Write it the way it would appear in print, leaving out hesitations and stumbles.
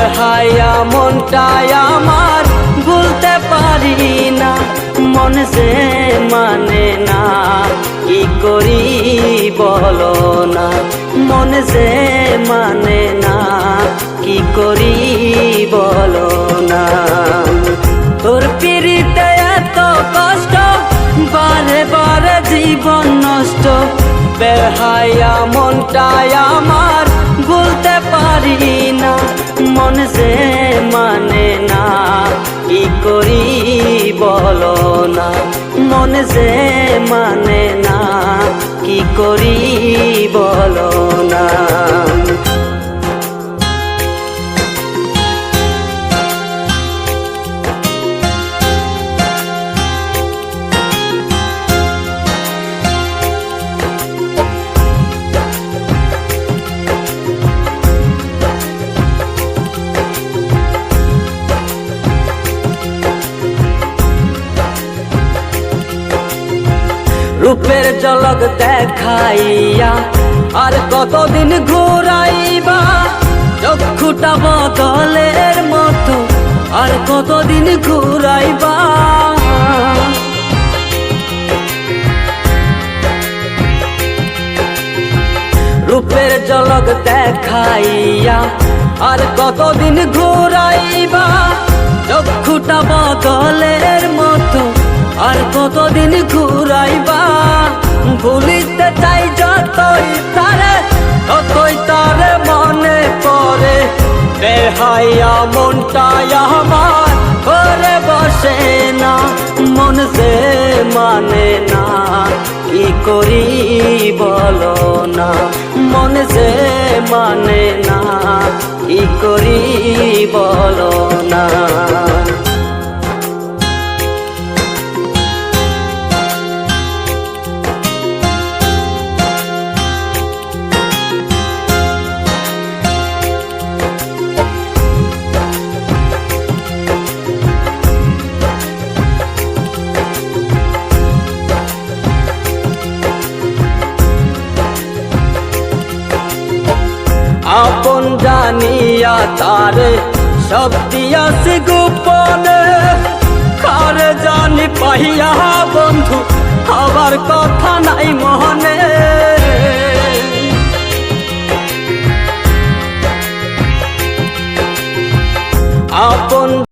বেহায়া মনটাই আমার ভুলতে পারি না, মন যে মানে না, কি করি বলো না, মন যে মানে না, কি করি বলো না। তোর পিড়িতে এত কষ্ট, বারে বারে জীবন নষ্ট, বেহায়া মনটাই আমার ভুলতে পারি না, মন যে মানে না, কি করি বলো না, মন যে মানে না, কি করি বলো না। রূপের ঝলক দেখাইয়া আর কতদিন ঘুরাইবা, চক্ষুটা বদলের মতো আর কতদিন ঘুরাইবা। রূপের ঝলক দেখাইয়া আর কতদিন ঘুরাইবা, চক্ষুটা বদলের মতো আর কতদিন ঘুরাইবা। ভুলিতে চাই যতই তারে, ততই তারে মনে পড়ে, বেহায়া মনটাই আমার ঘরে বসে না, মন যে মানে না, কি করি বলো না, মন যে মানে না, কি করি বলো না। আপন জানিয়া তারে সব দিয়াছি গোপনে, কারে জানি পাইয়া বন্ধু আবার কথা নাই মনে।